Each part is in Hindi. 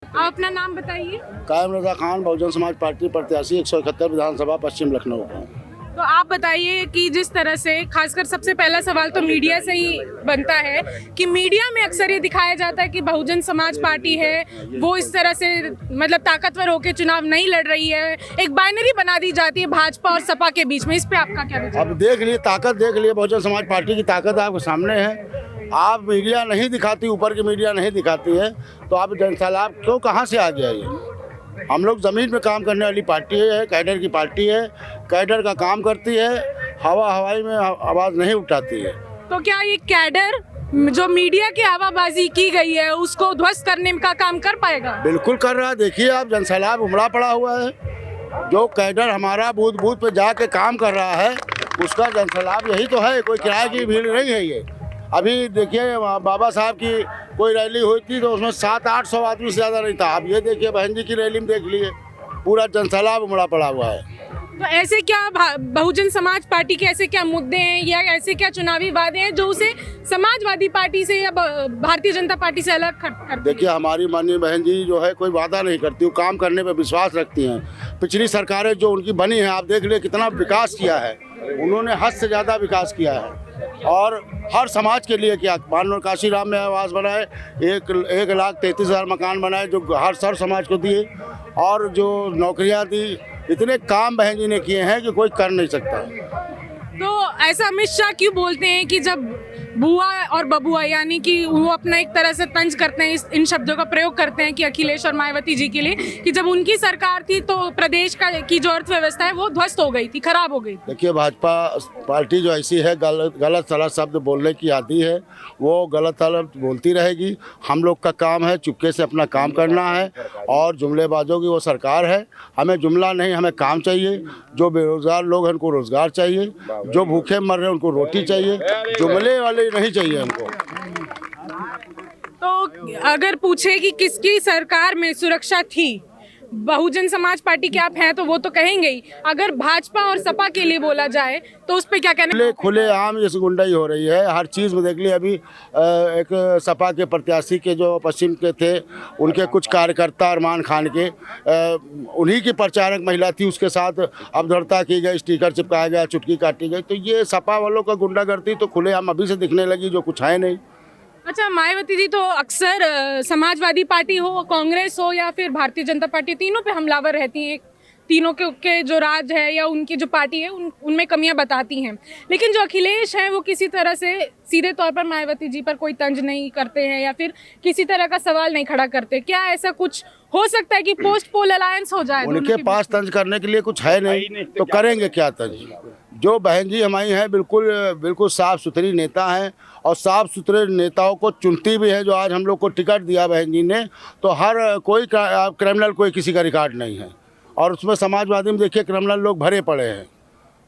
आप अपना नाम बताइए। कायम रज़ा खान, बहुजन समाज पार्टी प्रत्याशी 171 विधानसभा पश्चिम लखनऊ का। तो आप बताइए कि जिस तरह से, खासकर सबसे पहला सवाल तो मीडिया से ही बनता है कि मीडिया में अक्सर ये दिखाया जाता है कि बहुजन समाज पार्टी है वो इस तरह से मतलब ताकतवर होकर चुनाव नहीं लड़ रही है, एक बाइनरी बना दी जाती है भाजपा और सपा के बीच में। इस पे आपका क्या विचार? अब देख लिए, ताकत देख लिए, बहुजन समाज पार्टी की ताकत आपके सामने है। आप मीडिया नहीं दिखाती, ऊपर की मीडिया नहीं दिखाती है, तो आप जनसैलाब क्यों, कहाँ से आ गया ये? हम लोग ज़मीन में काम करने वाली पार्टी है, कैडर की पार्टी है, कैडर का काम करती है, हवाई में आवाज़ नहीं उठाती है। तो क्या ये कैडर जो मीडिया की हवाबाजी की गई है उसको ध्वस्त करने का काम कर पाएगा? बिल्कुल कर रहा है। देखिए आप, जनसैलाब उमड़ा पड़ा हुआ है। जो कैडर हमारा बूथ बूथ पे जाके काम कर रहा है उसका जनसैलाब यही तो है, कोई किराए की भीड़ नहीं है ये। अभी देखिए बाबा साहब की कोई रैली हुई थी तो उसमें 700-800 आदमी से ज़्यादा नहीं था। आप ये देखिए बहन जी की रैली में देख लिए, पूरा जनसैलाब उमड़ा पड़ा हुआ है। तो ऐसे क्या बहुजन समाज पार्टी के ऐसे क्या मुद्दे हैं या ऐसे क्या चुनावी वादे हैं जो उसे समाजवादी पार्टी से या भारतीय जनता पार्टी से अलग करते हैं? देखिए हमारी माननीय बहन जी जो है कोई वादा नहीं करती, वो काम करने पे विश्वास रखती हैं। पिछली सरकारें जो उनकी बनी हैं, आप देख लिए कितना विकास किया है उन्होंने, हद से ज़्यादा विकास किया है और हर समाज के लिए किया। मान लो काशीराम में आवास बनाए, 1,33,000 मकान बनाए जो हर सर समाज को दिए, और जो नौकरियां दी, इतने काम बहन जी ने किए हैं कि कोई कर नहीं सकता। तो ऐसा अमित शाह क्यों बोलते हैं कि जब बुआ और बबुआ यानी कि वो अपना एक तरह से तंज करते हैं, इन शब्दों का प्रयोग करते हैं कि अखिलेश और मायावती जी के लिए, कि जब उनकी सरकार थी तो प्रदेश की जो अर्थव्यवस्था है वो ध्वस्त हो गई थी, खराब हो गई। देखिए भाजपा पार्टी जो ऐसी है, गलत सलत शब्द बोलने की आदी है, वो गलत सलत बोलती रहेगी। हम लोग का काम है चुपके से अपना काम करना है, और जुमलेबाजों की वो सरकार है। हमें जुमला नहीं, हमें काम चाहिए। जो बेरोजगार लोग हैं उनको रोजगार चाहिए, जो भूखे मर रहे हैं उनको रोटी चाहिए, जुमले वाले नहीं चाहिए हमको। तो अगर पूछे कि किसकी सरकार में सुरक्षा थी, बहुजन समाज पार्टी के आप हैं तो वो तो कहेंगे ही, अगर भाजपा और सपा के लिए बोला जाए तो उस पे क्या कहना? खुले आम ये गुंडाई हो रही है हर चीज़ में। देख लिए अभी एक सपा के प्रत्याशी के जो पश्चिम के थे, उनके कुछ कार्यकर्ता अरमान खान के, उन्हीं की प्रचारक महिला थी, उसके साथ अभद्रता की गई, स्टिकर चिपकाया गया, चुटकी काटी गई। तो ये सपा वालों का गुंडागर्दी तो खुलेआम अभी से दिखने लगी, जो कुछ है नहीं। अच्छा, मायावती जी तो अक्सर समाजवादी पार्टी हो, कांग्रेस हो या फिर भारतीय जनता पार्टी, तीनों पे हमलावर रहती हैं। तीनों के जो राज है या उनकी जो पार्टी है उनमें कमियां बताती हैं। लेकिन जो अखिलेश हैं वो किसी तरह से सीधे तौर पर मायावती जी पर कोई तंज नहीं करते हैं या फिर किसी तरह का सवाल नहीं खड़ा करते। क्या ऐसा कुछ हो सकता है कि पोस्ट पोल अलायंस हो जाए? उनके पास तंज करने के लिए कुछ है नहीं, तो करेंगे क्या तंज? जो बहन जी हमारी हैं बिल्कुल साफ़ सुथरी नेता हैं, और साफ़ सुथरे नेताओं को चुनती भी है। जो आज हम लोग को टिकट दिया बहन जी ने, तो हर कोई क्रिमिनल कोई किसी का रिकॉर्ड नहीं है, और उसमें समाजवादी में देखिए क्रिमिनल लोग भरे पड़े हैं।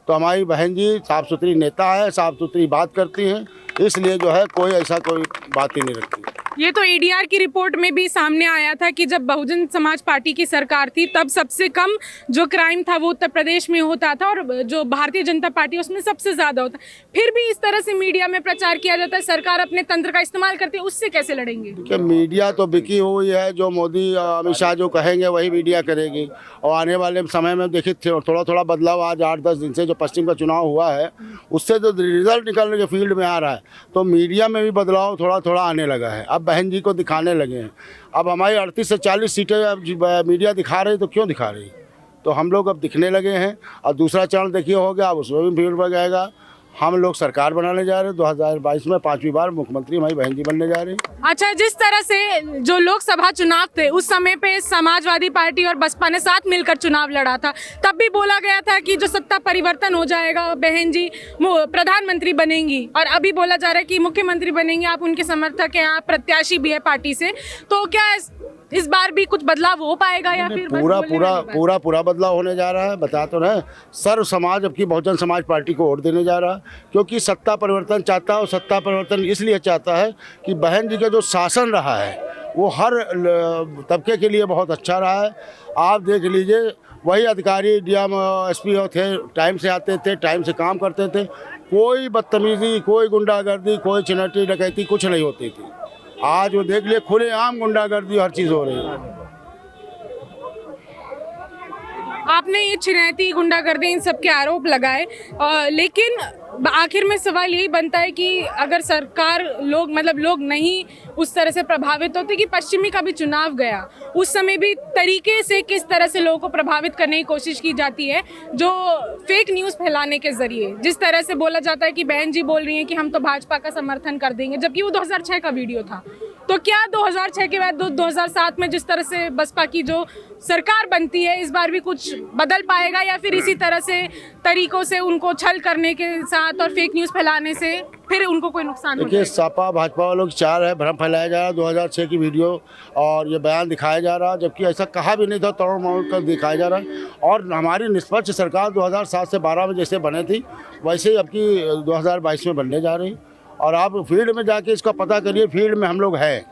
तो हमारी बहन जी साफ़ सुथरी नेता है, साफ़ सुथरी बात करती हैं, इसलिए जो है कोई ऐसा कोई बात ही नहीं रखती। ये तो एडीआर की रिपोर्ट में भी सामने आया था कि जब बहुजन समाज पार्टी की सरकार थी तब सबसे कम जो क्राइम था वो उत्तर प्रदेश में होता था, और जो भारतीय जनता पार्टी उसमें सबसे ज़्यादा होता। फिर भी इस तरह से मीडिया में प्रचार किया जाता है, सरकार अपने तंत्र का इस्तेमाल करती है, उससे कैसे लड़ेंगे? कि मीडिया तो बिकी हुई है, जो मोदी अमित शाह जो कहेंगे वही मीडिया करेगी। और आने वाले समय में देखिए थोड़ा थोड़ा बदलाव, आज 8-10 दिन से जो पश्चिम का चुनाव हुआ है उससे जो रिजल्ट निकलने के फील्ड में आ रहा है, तो मीडिया में भी बदलाव थोड़ा थोड़ा आने लगा है। अब बहन जी को दिखाने लगे हैं। अब हमारी 38 से 40 सीटें मीडिया दिखा रही, तो क्यों दिखा रही? तो हम लोग अब दिखने लगे हैं। और दूसरा चरण देखिए हो गया, अब उसमें भी भीड़ बढ़ जाएगा। हम लोग सरकार बनाने जा रहे हैं 2022 में, 5वीं बार मुख्यमंत्री हमारी बहन जी बनने जा रही है। अच्छा, जिस तरह से जो लोकसभा चुनाव थे उस समय पे समाजवादी पार्टी और बसपा ने साथ मिलकर चुनाव लड़ा था, तब भी बोला गया था कि जो सत्ता परिवर्तन हो जाएगा बहन जी प्रधानमंत्री बनेंगी, और अभी बोला जा रहा है कि मुख्यमंत्री बनेंगे। आप उनके समर्थक हैं, आप प्रत्याशी भी है पार्टी से, तो क्या इस बार भी कुछ बदलाव हो पाएगा या फिर पूरा बदलाव होने जा रहा है? बता तो रहे, सर्व समाज अब की बहुजन समाज पार्टी को वोट देने जा रहा है, क्योंकि सत्ता परिवर्तन चाहता है। और सत्ता परिवर्तन इसलिए चाहता है कि बहन जी का जो शासन रहा है वो हर तबके के लिए बहुत अच्छा रहा है। आप देख लीजिए, वही अधिकारी डीएम एसपी थे, टाइम से आते थे, टाइम से काम करते थे, कोई बदतमीजी, कोई गुंडागर्दी, कोई चिनहटी डकैती कुछ नहीं होती थी। आज वो देख लिए खुलेआम गुंडागर्दी हर चीज़ हो रही है। आपने ये छिनैती गुंडागर्दी इन सब के आरोप लगाए, लेकिन आखिर में सवाल यही बनता है कि अगर सरकार लोग नहीं उस तरह से प्रभावित होते कि पश्चिमी का भी चुनाव गया, उस समय भी तरीके से किस तरह से लोगों को प्रभावित करने की कोशिश की जाती है जो फेक न्यूज़ फैलाने के जरिए, जिस तरह से बोला जाता है कि बहन जी बोल रही हैं कि हम तो भाजपा का समर्थन कर देंगे, जबकि वो 2006 का वीडियो था। तो क्या 2006 के बाद 2007 में जिस तरह से बसपा की जो सरकार बनती है इस बार भी कुछ बदल पाएगा, या फिर इसी तरह से तरीकों से उनको छल करने के साथ और फेक न्यूज़ फैलाने से फिर उनको कोई नुकसान हो देखिए, जाएगा? सपा भाजपा वालों की चाल है, भ्रम फैलाया जा रहा है 2006 की वीडियो और ये बयान दिखाया जा रहा है, जबकि ऐसा कहा भी नहीं था, तोड़ मोड़ कर दिखाया जा रहा है। और हमारी निष्पक्ष सरकार 2007 से 12 में जैसे बने थी वैसे ही अब की 2022 में बनने जा रही। और आप फील्ड में जाके इसका पता करिए, फील्ड में हम लोग हैं।